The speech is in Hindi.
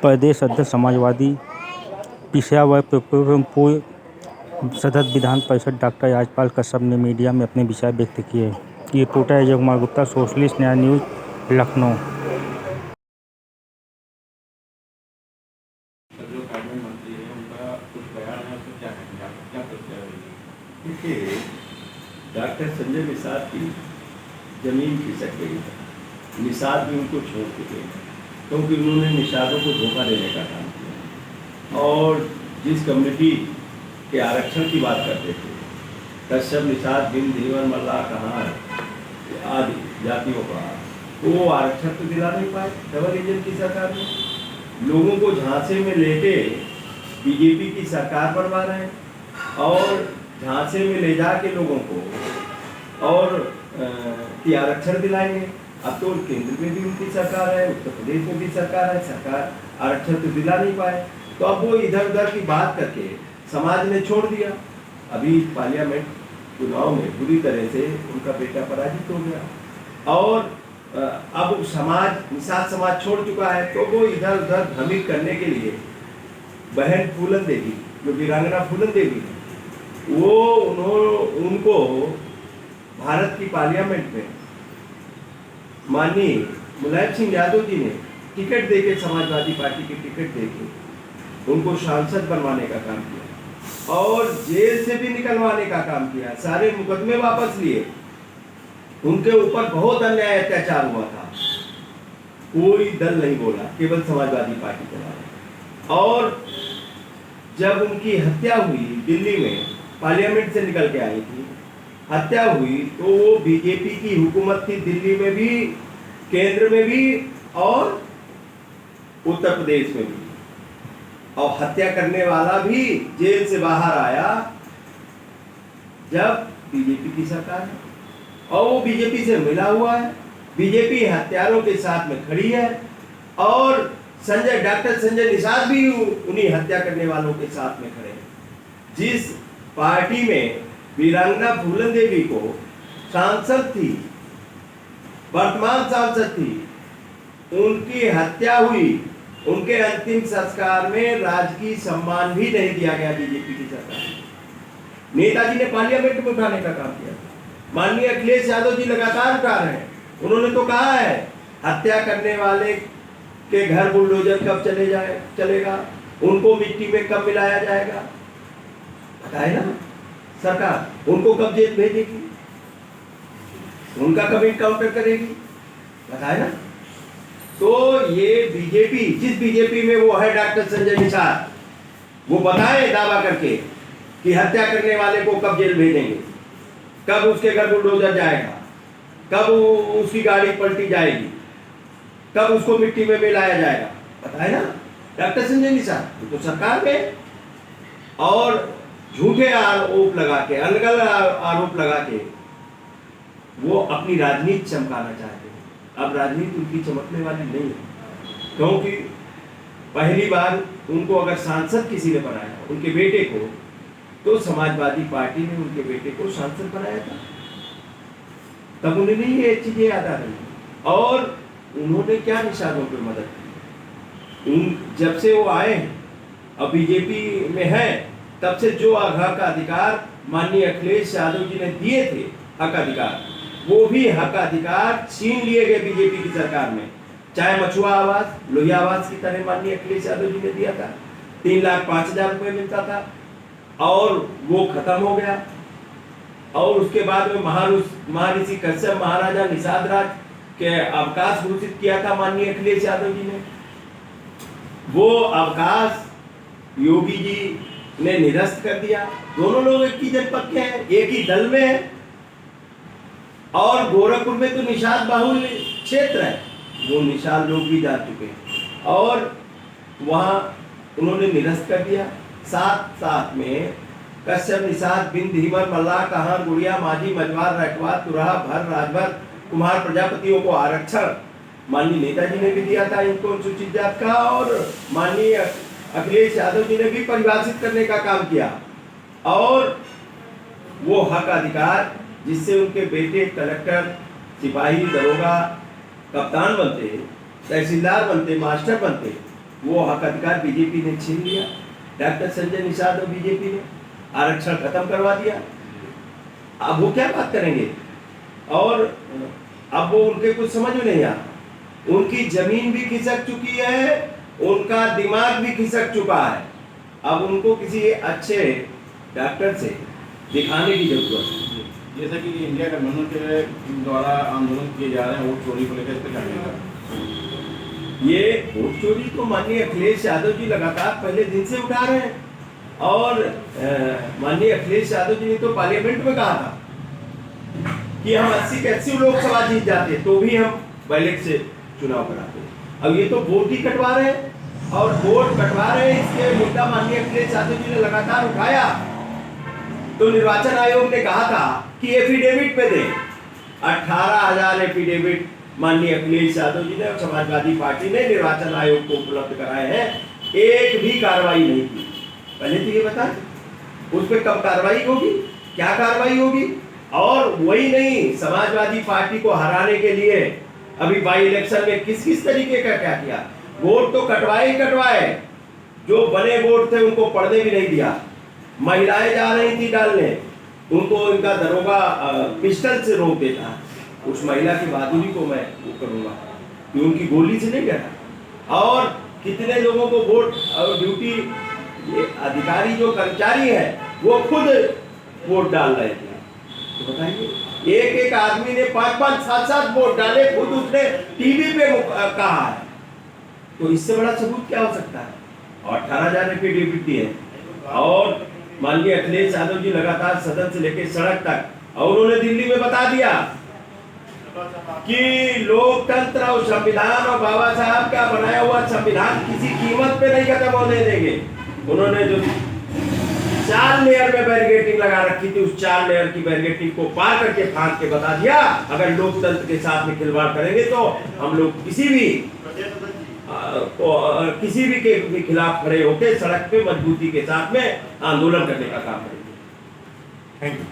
प्रदेश अध्यक्ष समाजवादी पेशवा व पूर्व सदस्य विधान परिषद डॉक्टर राजपाल कश्यप ने मीडिया में अपने विचार व्यक्त किए। ये रिपोर्टर अजय कुमार गुप्ता, सोशलिस्ट न्याय न्यूज़, लखनऊ। देखिए, डॉक्टर संजय निषाद की जमीन खिसक गई है। निषाद भी उनको छोड़ चुके हैं क्योंकि उन्होंने निषादों को धोखा देने का काम किया। और जिस कम्युनिटी के आरक्षण की बात करते थे, कश्यप, निषाद, बिंद, धीवर, मल्लाह, कहार आदि जातियों का, वो आरक्षण तो दिला नहीं पाए डबल इंजन की सरकार में। लोगों को झांसे में लेके बीजेपी की सरकार बनवा रहे हैं और झांसे में ले जाके लोगों को और की आरक्षण दिलाएंगे। अब तो केंद्र में भी उनकी सरकार है, उत्तर प्रदेश में भी सरकार है, सरकार आरक्षण तो दिला नहीं पाए, तो अब वो इधर उधर की बात करके समाज ने छोड़ दिया। अभी पार्लियामेंट चुनाव में बुरी तरह से उनका बेटा पराजित हो गया और अब निषाद समाज छोड़ चुका है, तो वो इधर उधर भ्रमित करने के लिए बहन फूलन देवी, जो वीरांगना फूलन देवी, वो उनको भारत की पार्लियामेंट में माननीय मुलायम सिंह यादव जी ने टिकट देके, समाजवादी पार्टी की टिकट देके उनको सांसद बनवाने का काम किया और जेल से भी निकलवाने का काम किया। सारे मुकदमे वापस लिए। उनके ऊपर बहुत अन्याय अत्याचार हुआ था, कोई दल नहीं बोला, केवल समाजवादी पार्टी चला। और जब उनकी हत्या हुई दिल्ली में, पार्लियामेंट से निकल के आई थी, हत्या हुई, तो वो बीजेपी की हुकूमत थी दिल्ली में भी, केंद्र में भी और उत्तर प्रदेश में भी, और हत्या करने वाला भी जेल से बाहर आया जब बीजेपी की सरकार है और वो बीजेपी से मिला हुआ है। बीजेपी हत्यारों के साथ में खड़ी है और डॉक्टर संजय निषाद भी उन्हीं हत्या करने वालों के साथ में खड़े हैं। जिस पार्टी में वीरांगना फूलन देवी को सांसद थी, वर्तमान सांसद थी, उनकी हत्या हुई, उनके अंतिम संस्कार में राजकीय सम्मान भी नहीं दिया गया बीजेपी की सरकार। नेताजी ने पार्लियामेंट में उठाने का काम किया। माननीय अखिलेश यादव जी लगातार उठा रहे हैं। उन्होंने तो कहा है हत्या करने वाले के घर बुलडोजर कब चलेगा, उनको मिट्टी में कब मिलाया जाएगा, बताए ना सरकार, उनको कब जेल भेजेगी, उनका कब इनकाउंटर करेगी, बताए ना। तो ये बीजेपी, जिस बीजेपी में वो है डॉक्टर संजय निषाद, वो बताए दावा करके कि हत्या करने वाले को कब जेल भेजेंगे, कब उसके घर बुलडोजर जाएगा, कब उसकी गाड़ी पलटी जाएगी, कब उसको मिट्टी में मिलाया जाएगा, बताए ना डॉक्टर संजय निषाद। तो सरकार में और झूठे आरोप लगा के, अलग आरोप लगा के वो अपनी राजनीति चमकाना चाहते हैं। अब राजनीति उनकी चमकने वाली नहीं है, क्योंकि पहली बार उनको अगर सांसद किसी ने बनाया, उनके बेटे को, तो समाजवादी पार्टी ने उनके बेटे को सांसद बनाया था, तब उन्हें नहीं ये चीजें याद आ रही। और उन्होंने क्या निषादों पर मदद की, जब से वो आए अब बीजेपी में है, तब से जो हक अधिकार माननीय अखिलेश यादव जी ने दिए थे, हक अधिकार, वो भी हक अधिकार छीन लिए गए बीजेपी की सरकार में। चाहे मछुआ आवास, लोहिया आवास की तरह माननीय अखिलेश यादव जी ने दिया था, 3,05,000 रुपए मिलता था और वो खत्म हो गया। और उसके बाद में महर्षि कश्यप महाराजा निषाद राज के अवकाश घोषित किया था माननीय अखिलेश यादव जी ने। वो अवकाश योगी जी ने निरस्त कर दिया। दोनों लोग एक ही जनपद के हैं, एक ही दल में है, और गोरखपुर में तो निषाद बाहुल्य क्षेत्र है, वो निषाद लोग भी जा चुके हैं और वहां उन्होंने निरस्त कर दिया। साथ में कश्यप, निषाद, बिंद, धीवर, मल्लाह, कहार, गुड़िया, माझी, मजवार, रटवा, तुरहा, भर, राजभर, कुमार प्रजापतियों को आरक्षण माननीय नेताजी ने भी दिया था इनको, अनुसूचित जाति का, और माननीय अखिलेश यादव जी ने भी परिभाषित करने का काम किया। और वो हक अधिकार जिससे उनके बेटे कलेक्टर, सिपाही, दरोगा, कप्तान बनते, तहसीलदार बनते, मास्टर बनते, वो हक अधिकार बीजेपी ने छीन लिया। डॉक्टर संजय निषाद और बीजेपी ने आरक्षण खत्म करवा दिया। अब वो क्या बात करेंगे? और अब वो उनके कुछ समझ में नहीं आता। उनकी जमीन भी खिसक चुकी है, उनका दिमाग भी खिसक चुका है। अब उनको किसी अच्छे डॉक्टर से दिखाने की जरूरत है। जैसा कि इंडिया गठबंधन के द्वारा आंदोलन किए जा रहे हैं वोट चोरी को लेकर, इस पर क्या कहेंगे? ये वोट चोरी तो माननीय अखिलेश यादव जी लगातार पहले दिन से उठा रहे हैं। और माननीय अखिलेश यादव जी ने तो पार्लियामेंट में कहा था कि हम 80 के 80 लोकसभा जीत जाते तो भी हम बैलेट से चुनाव कराते। अब ये तो वोट ही कटवा रहे हैं और वोट कटवा रहे हैं, इसके मुद्दा माननीय अखिलेश यादव जी ने लगातार उठाया। तो निर्वाचन आयोग ने कहा था कि एफिडेविट पे दें। 18,000 एफिडेविट माननीय अखिलेश यादव जी ने और समाजवादी पार्टी ने निर्वाचन आयोग को उपलब्ध कराए हैं, एक भी कार्रवाई नहीं की। पहले तो ये बता, उस पर कब कार्रवाई होगी, क्या कार्रवाई होगी? और वही नहीं, समाजवादी पार्टी को हराने के लिए अभी बाई इलेक्शन में किस किस तरीके का क्या किया। वोट तो कटवाए ही कटवाए, जो बने वोट थे उनको पढ़ने भी नहीं दिया। महिलाएं जा रही थी डालने, उनको इनका दरोगा पिस्टल से रोक देता। उस महिला की बहादुरी को मैं वो करूंगा कि उनकी गोली से नहीं डरा। और कितने लोगों को वोट और ड्यूटी, ये अधिकारी जो कर्मचारी है वो खुद वोट डाल रहे थे। तो बताइए, एक एक आदमी ने 5-5, 7-7 वोट डाले, खुद उसने टीवी पे कहा है। तो इससे बड़ा सबूत क्या हो सकता है? और 18,000 एफिडेविट दिए। और माननीय अखिलेश यादव जी लगातार सदन से लेकर सड़क तक, और उन्होंने दिल्ली में बता दिया कि लोकतंत्र और संविधान और बाबा साहब का बनाया हुआ संविधान किसी कीमत पे नहीं खत्म होने देंगे। उन्होंने जो 4 लेयर में बैरिकेडिंग लगा रखी थी, उस 4 लेयर की बैरिकेडिंग को पार करके फांद के बता दिया, अगर लोकतंत्र के साथ में खिलवाड़ करेंगे तो हम लोग किसी भी के खिलाफ खड़े होकर सड़क पे मजबूती के साथ में आंदोलन करने का काम करेंगे। Thank you.